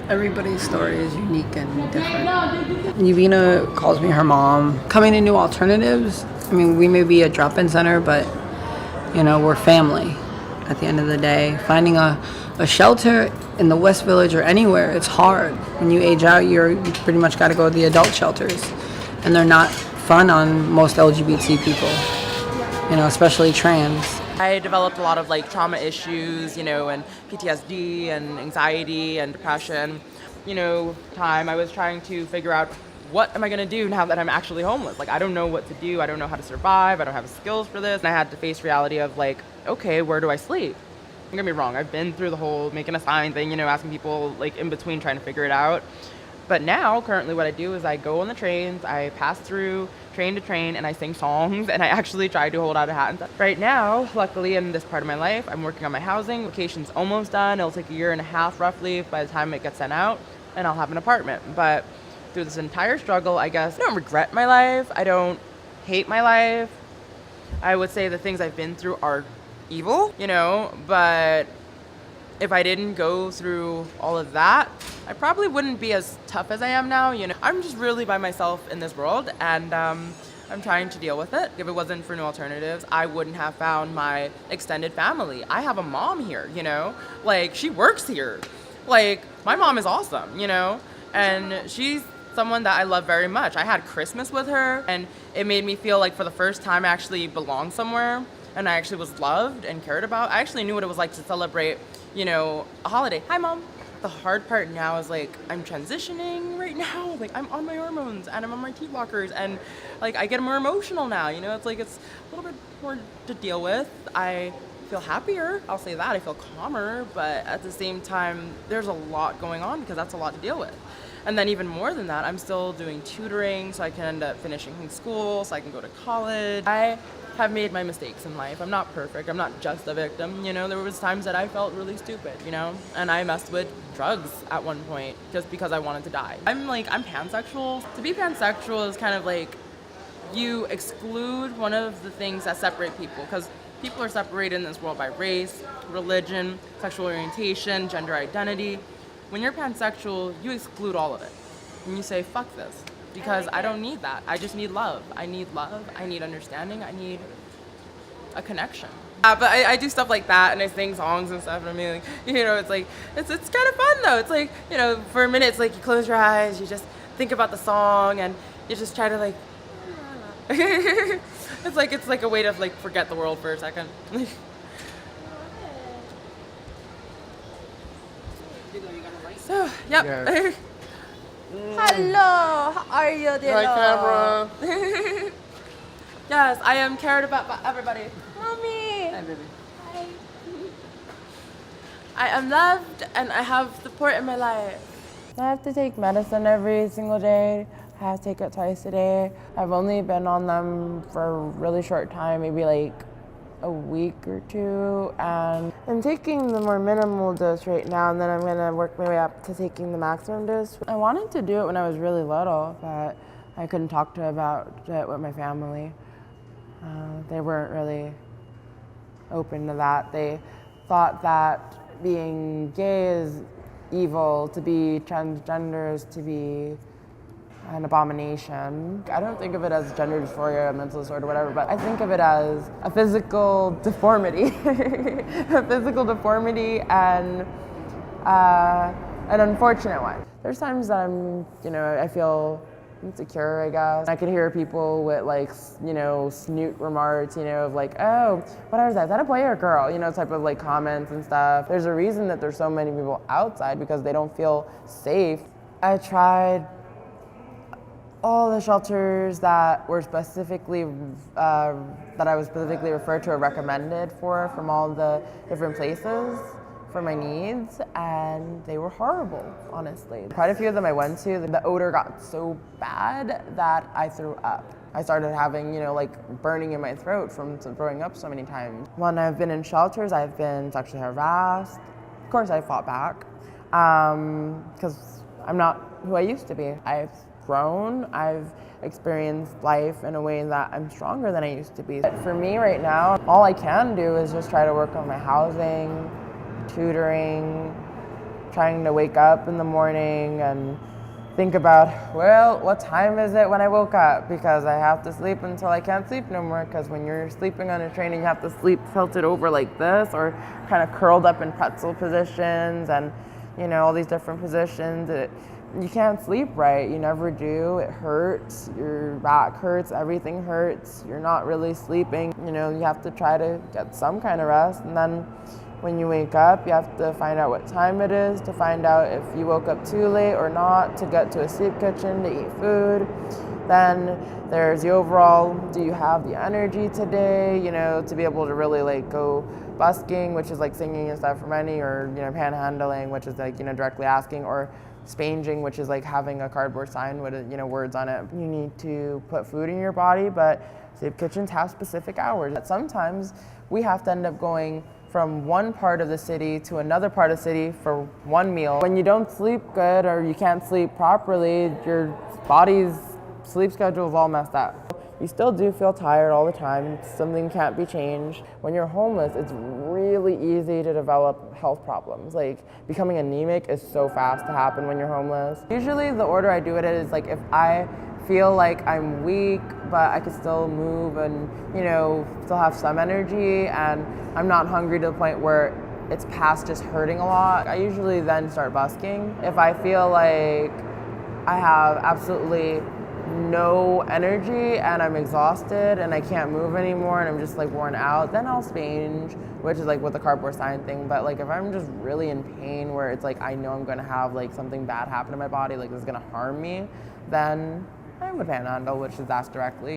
Everybody's story is unique and different. Yuvina calls me her mom. Coming to new alternatives, I mean, we may be a drop-in center, but, we're family at the end of the day. Finding a shelter in the West Village or anywhere, it's hard. When you age out, you pretty much got to go to the adult shelters. And they're not fun on most LGBT people, especially trans. I developed a lot of trauma issues, and PTSD and anxiety and depression. I was trying to figure out what am I going to do now that I'm actually homeless? I don't know what to do. I don't know how to survive. I don't have the skills for this. And I had to face reality of okay, where do I sleep? Don't get me wrong. I've been through the whole making a sign thing, asking people in between trying to figure it out. But now, currently, what I do is I go on the trains, I pass through train to train, and I sing songs, and I actually try to hold out a hat and stuff. Right now, luckily, in this part of my life, I'm working on my housing. Vacation's almost done. It'll take a year and a half, roughly, by the time it gets sent out, and I'll have an apartment. But through this entire struggle, I guess, I don't regret my life. I don't hate my life. I would say the things I've been through are evil, but if I didn't go through all of that, I probably wouldn't be as tough as I am now. I'm just really by myself in this world, and I'm trying to deal with it. If it wasn't for New Alternatives, I wouldn't have found my extended family. I have a mom here, she works here. My mom is awesome, and she's someone that I love very much. I had Christmas with her, and it made me feel like for the first time I actually belonged somewhere, and I actually was loved and cared about. I actually knew what it was like to celebrate a holiday. Hi, Mom. The hard part now is I'm transitioning right now. I'm on my hormones and I'm on my teeth blockers, and I get more emotional now. It's it's a little bit more to deal with. I feel happier. I'll say that. I feel calmer, but at the same time, there's a lot going on because that's a lot to deal with. And then even more than that, I'm still doing tutoring so I can end up finishing school, so I can go to college. I have made my mistakes in life. I'm not perfect. I'm not just a victim. There was times that I felt really stupid, and I messed with drugs at one point just because I wanted to die. I'm pansexual. To be pansexual is kind of you exclude one of the things that separate people, because people are separated in this world by race, religion, sexual orientation, gender identity. When you're pansexual, you exclude all of it. And you say, fuck this. Because I don't need that. I just need love. I need love. I need understanding. I need a connection. But I do stuff like that, and I sing songs and stuff. And I mean, it's kind of fun though. It's for a minute, it's you close your eyes, you just think about the song, and you just try to it's a way to forget the world for a second. So, yep. Yes. Hello, how are you, dear? Hi, camera. Yes, I am cared about by everybody. Mommy. Hi, baby. Hi. I am loved, and I have support in my life. I have to take medicine every single day. I have to take it twice a day. I've only been on them for a really short time, maybe a week or two, and I'm taking the more minimal dose right now, and then I'm gonna work my way up to taking the maximum dose. I wanted to do it when I was really little, but I couldn't talk about it with my family. They weren't really open to that. They thought that being gay is evil, to be transgender is to be an abomination. I don't think of it as gender dysphoria, a mental disorder, whatever, but I think of it as a physical deformity. A physical deformity, and an unfortunate one. There's times that I feel insecure, I guess. I can hear people with snoote remarks, of oh, what is that? Is that a boy or a girl? Type of comments and stuff. There's a reason that there's so many people outside, because they don't feel safe. I tried all the shelters that were specifically, that I was specifically referred to or recommended from all the different places for my needs, and they were horrible, honestly. Quite a few of them I went to, the odor got so bad that I threw up. I started having, burning in my throat from throwing up so many times. When I've been in shelters, I've been sexually harassed. Of course, I fought back, because I'm not who I used to be. I've grown, I've experienced life in a way that I'm stronger than I used to be. But for me right now, all I can do is just try to work on my housing, tutoring, trying to wake up in the morning and think about, well, what time is it when I woke up? Because I have to sleep until I can't sleep no more. Because when you're sleeping on a train and you have to sleep tilted over like this or kind of curled up in pretzel positions and, all these different positions, you can't sleep right. You never do. It hurts. Your back hurts. Everything hurts. You're not really sleeping. You have to try to get some kind of rest. And then when you wake up, you have to find out what time it is, to find out if you woke up too late or not, to get to a soup kitchen to eat food. Then there's the overall, do you have the energy today, to be able to really go busking, which is like singing and stuff for many, or, panhandling, which is like, directly asking, or spanging, which is like having a cardboard sign with, words on it. You need to put food in your body, but soup kitchens have specific hours. Sometimes we have to end up going from one part of the city to another part of the city for one meal. When you don't sleep good or you can't sleep properly, your body's sleep schedule is all messed up. You still do feel tired all the time. Something can't be changed. When you're homeless, it's really easy to develop health problems. Like becoming anemic is so fast to happen when you're homeless. Usually the order I do it is like if I feel like I'm weak, but I could still move and, still have some energy, and I'm not hungry to the point where it's past just hurting a lot, I usually then start busking. If I feel like I have absolutely no energy and I'm exhausted and I can't move anymore and I'm just worn out, then I'll spange, which is with the cardboard sign thing. But if I'm just really in pain where it's I know I'm gonna have something bad happen to my body, this is gonna harm me, then I would panhandle, which is asked directly.